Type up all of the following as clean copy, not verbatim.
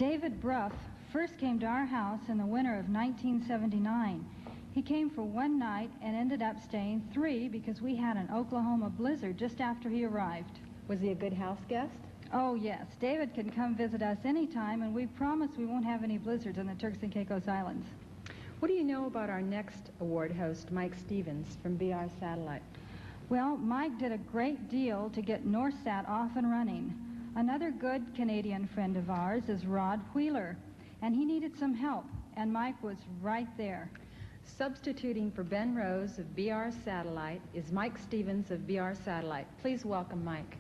David Bruff first came to our house in the winter of 1979. He came for one night and ended up staying 3 because we had an Oklahoma blizzard just after he arrived. Was he a good house guest? Oh, yes. David can come visit us anytime, and we promise we won't have any blizzards on the Turks and Caicos Islands. What do you know about our next award host, Mike Stevens from BR Satellite? Well, Mike did a great deal to get Northsat off and running. Another good Canadian friend of ours is Rod Wheeler, and he needed some help, and Mike was right there. Substituting for Ben Rose of BR Satellite is Mike Stevens of BR Satellite. Please welcome Mike.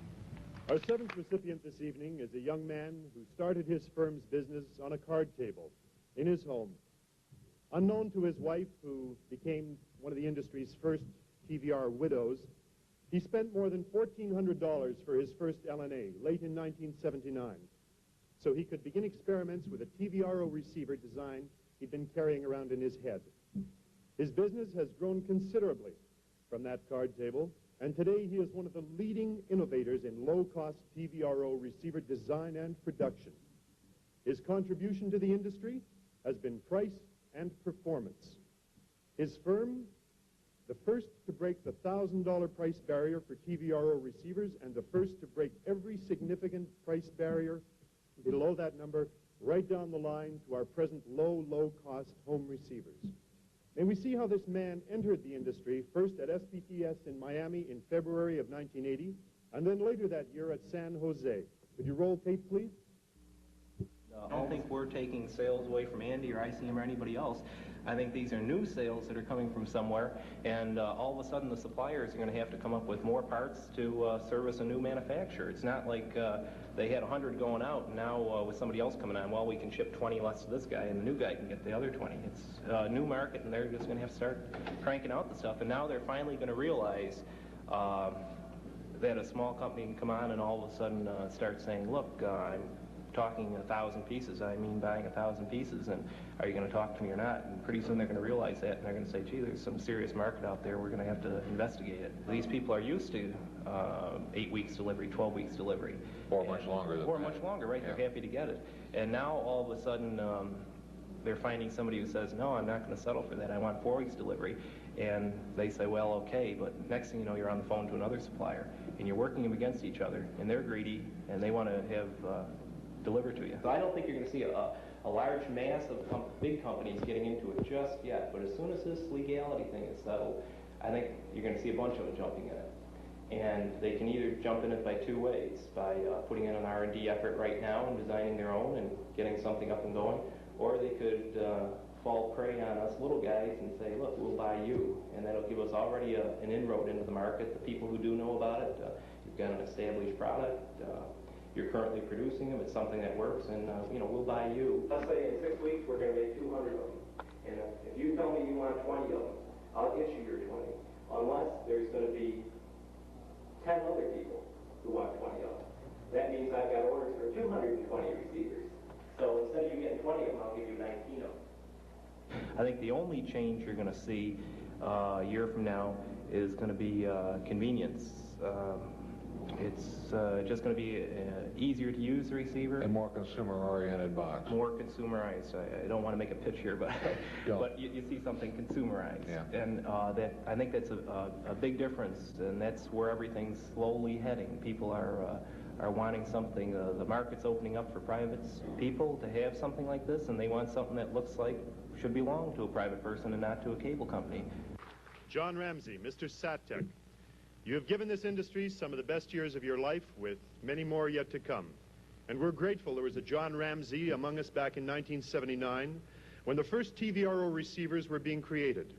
Our 7th recipient this evening is a young man who started his firm's business on a card table in his home. Unknown to his wife, who became one of the industry's first TVR widows, he spent more than $1,400 for his first LNA late in 1979, so he could begin experiments with a TVRO receiver design he'd been carrying around in his head. His business has grown considerably from that card table, and today he is one of the leading innovators in low-cost TVRO receiver design and production. His contribution to the industry has been price and performance. His firm, the first to break the $1,000 price barrier for TVRO receivers and the first to break every significant price barrier below that number right down the line to our present low-cost home receivers. May we see how this man entered the industry, first at SPTS in Miami in February of 1980, and then later that year at San Jose. Could you roll tape, please? I don't think we're taking sales away from Andy or ICM or anybody else. I think these are new sales that are coming from somewhere, and all of a sudden the suppliers are going to have to come up with more parts to service a new manufacturer. It's not like they had 100 going out, and now with somebody else coming on, well, we can ship 20 less to this guy, and the new guy can get the other 20. It's a new market, and they're just going to have to start cranking out the stuff, and now they're finally going to realize that a small company can come on and all of a sudden start saying, look, I'm talking 1,000 pieces, I mean buying 1,000 pieces, and are you going to talk to me or not? And pretty soon they're going to realize that, and they're going to say, gee, there's some serious market out there, we're going to have to investigate it. These people are used to 8 weeks delivery, 12 weeks delivery. Or much longer than that. Or much longer, right? Yeah. They're happy to get it. And now all of a sudden they're finding somebody who says, no, I'm not going to settle for that, I want 4 weeks delivery. And they say, well, okay, but next thing you know, you're on the phone to another supplier, and you're working them against each other, and they're greedy, and they want to have delivered to you. So I don't think you're going to see a large mass of big companies getting into it just yet, but as soon as this legality thing is settled, I think you're going to see a bunch of them jumping in it. And they can either jump in it by 2 ways, by putting in an R&D effort right now and designing their own and getting something up and going, or they could fall prey on us little guys and say, look, we'll buy you, and that'll give us already an inroad into the market. The people who do know about it, you've got an established product, you're currently producing them, it's something that works, and we'll buy you. Let's say in 6 weeks we're going to make 200 of them, and if you tell me you want 20 of them, I'll get you your 20, unless there's going to be 10 other people who want 20 of them. That means I've got orders for 220 receivers. So instead of you getting 20 of them, I'll give you 19 of them. I think the only change you're going to see a year from now is going to be convenience. It's just going to be easier to use the receiver. And more consumer-oriented box. More consumerized. I don't want to make a pitch here, but but you see something consumerized. Yeah. And I think that's a big difference, and that's where everything's slowly heading. People are wanting something. The market's opening up for private people to have something like this, and they want something that looks like should belong to a private person and not to a cable company. John Ramsey, Mr. Sattech. You have given this industry some of the best years of your life, with many more yet to come. And we're grateful there was a John Ramsey among us back in 1979 when the first TVRO receivers were being created.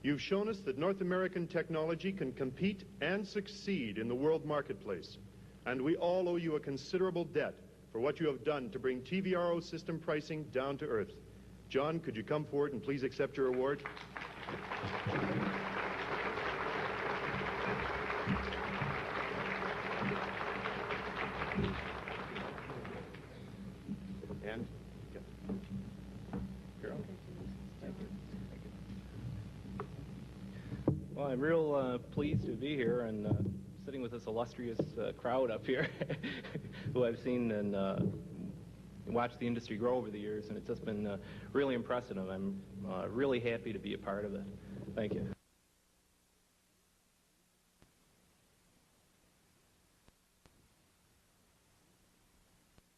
You've shown us that North American technology can compete and succeed in the world marketplace. And we all owe you a considerable debt for what you have done to bring TVRO system pricing down to earth. John, could you come forward and please accept your award? And Carol. Thank you. Well, I'm real pleased to be here and sitting with this illustrious crowd up here who I've seen in watched the industry grow over the years, and it's just been really impressive. I'm really happy to be a part of it. Thank you.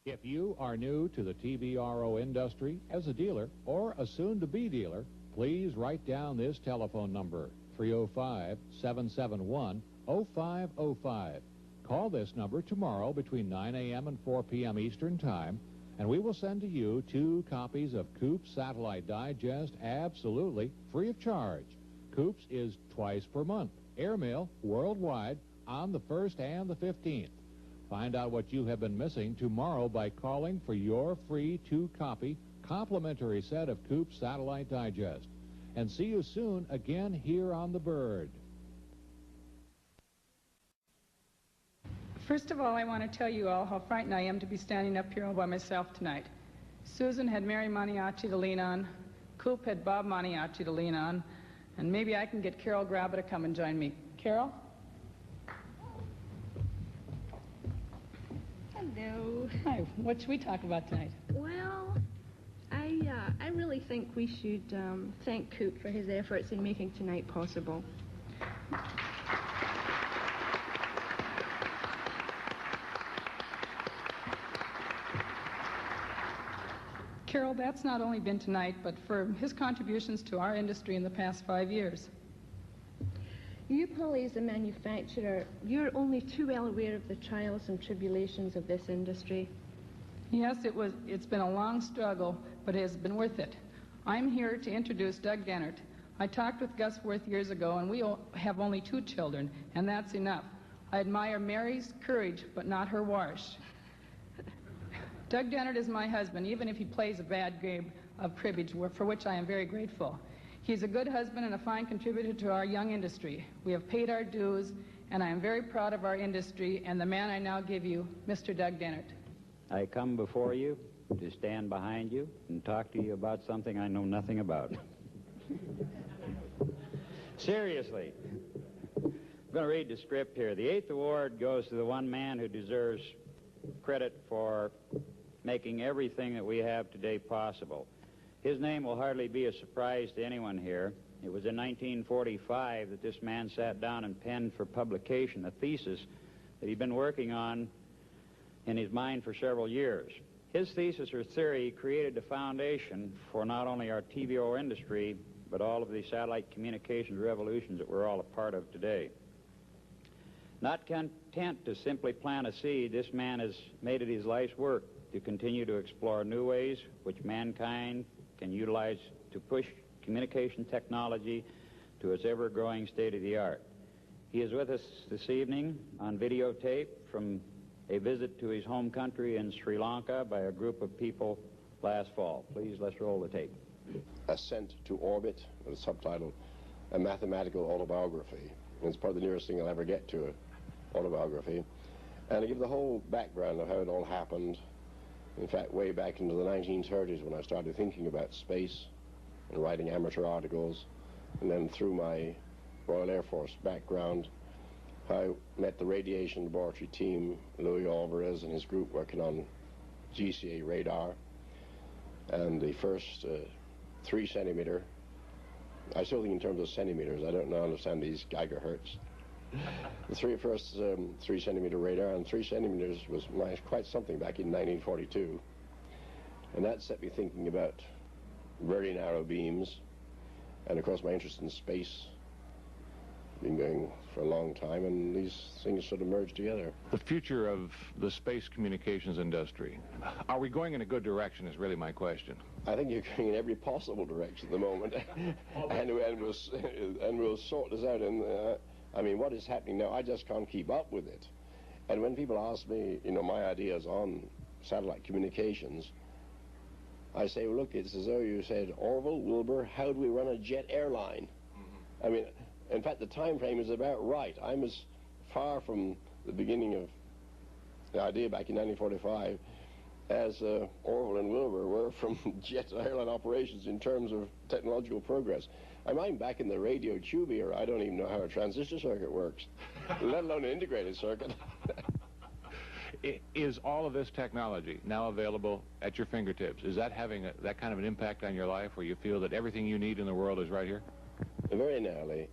If you are new to the TVRO industry as a dealer or a soon-to-be dealer, please write down this telephone number, 305-771-0505. Call this number tomorrow between 9 a.m. and 4 p.m. Eastern Time, and we will send to you 2 copies of Coop's Satellite Digest absolutely free of charge. Coop's is twice per month, airmail worldwide on the 1st and the 15th. Find out what you have been missing tomorrow by calling for your free 2-copy complimentary set of Coop's Satellite Digest. And see you soon again here on The Bird. First of all, I want to tell you all how frightened I am to be standing up here all by myself tonight. Susan had Mary Maniaci to lean on, Coop had Bob Maniaci to lean on, and maybe I can get Carol Grabba to come and join me. Carol? Hello. Hi. What should we talk about tonight? Well, I really think we should thank Coop for his efforts in making tonight possible. Carol, that's not only been tonight, but for his contributions to our industry in the past 5 years. You, Polly, as a manufacturer, you're only too well aware of the trials and tribulations of this industry. Yes, it's been a long struggle, but it has been worth it. I'm here to introduce Doug Dennert. I talked with Gus Worth years ago, and we have only 2 children, and that's enough. I admire Mary's courage, but not her wash. Doug Dennert is my husband, even if he plays a bad game of cribbage, for which I am very grateful. He's a good husband and a fine contributor to our young industry. We have paid our dues, and I am very proud of our industry and the man I now give you, Mr. Doug Dennert. I come before you to stand behind you and talk to you about something I know nothing about. Seriously. I'm going to read the script here. The 8th award goes to the one man who deserves credit for making everything that we have today possible. His name will hardly be a surprise to anyone here. It was in 1945 that this man sat down and penned for publication a thesis that he'd been working on in his mind for several years. His thesis or theory created the foundation for not only our TVRO industry, but all of the satellite communications revolutions that we're all a part of today. Not content to simply plant a seed, this man has made it his life's work to continue to explore new ways which mankind can utilize to push communication technology to its ever-growing state-of-the-art. He is with us this evening on videotape from a visit to his home country in Sri Lanka by a group of people last fall. Please, let's roll the tape. Ascent to Orbit, with a subtitle, A Mathematical Autobiography. And it's probably the nearest thing I'll ever get to an autobiography. And to give the whole background of how it all happened, in fact, way back into the 1930s when I started thinking about space and writing amateur articles, and then through my Royal Air Force background, I met the radiation laboratory team, Louis Alvarez and his group working on GCA radar, and the first 3 centimeter, I still think in terms of centimeters, I don't understand these gigahertz. The first 3 centimeter radar, and 3 centimeters was quite something back in 1942. And that set me thinking about very narrow beams, and of course my interest in space, been going for a long time, and these things sort of merged together. The future of the space communications industry, are we going in a good direction is really my question. I think you're going in every possible direction at the moment, and we'll sort this out. And I mean, what is happening now, I just can't keep up with it. And when people ask me, you know, my ideas on satellite communications, I say, well, look, it's as though you said, Orville, Wilbur, how do we run a jet airline? I mean, in fact, the time frame is about right. I'm as far from the beginning of the idea back in 1945 as Orville and Wilbur were from jet airline operations in terms of technological progress. I'm back in the radio tube era. I don't even know how a transistor circuit works, let alone an integrated circuit. Is all of this technology now available at your fingertips? Is that having that kind of an impact on your life where you feel that everything you need in the world is right here? Very nearly.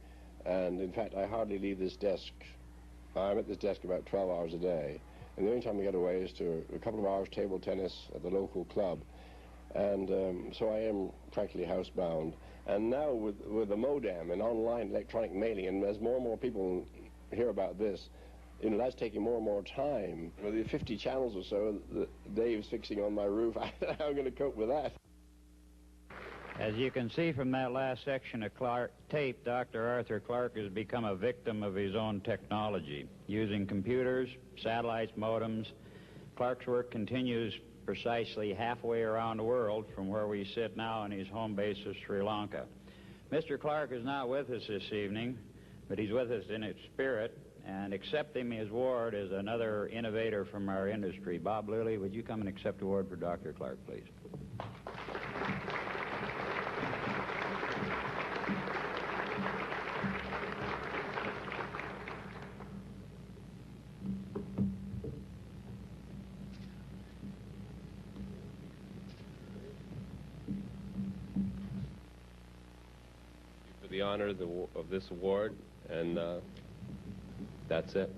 And in fact, I hardly leave this desk. I'm at this desk about 12 hours a day. And the only time I get away is to a couple of hours table tennis at the local club. And so I am practically housebound. And now with the modem and online electronic mailing, and as more and more people hear about this, you know, that's taking more and more time. With the 50 channels or so that Dave's fixing on my roof, how am I going to cope with that? As you can see from that last section of tape, Dr. Arthur Clark has become a victim of his own technology. Using computers, satellites, modems, Clark's work continues precisely halfway around the world from where we sit now in his home base of Sri Lanka. Mr. Clark is not with us this evening, but he's with us in his spirit, and accepting his award is another innovator from our industry. Bob Lilly, would you come and accept the award for Dr. Clark, please? The honor of this award, and that's it.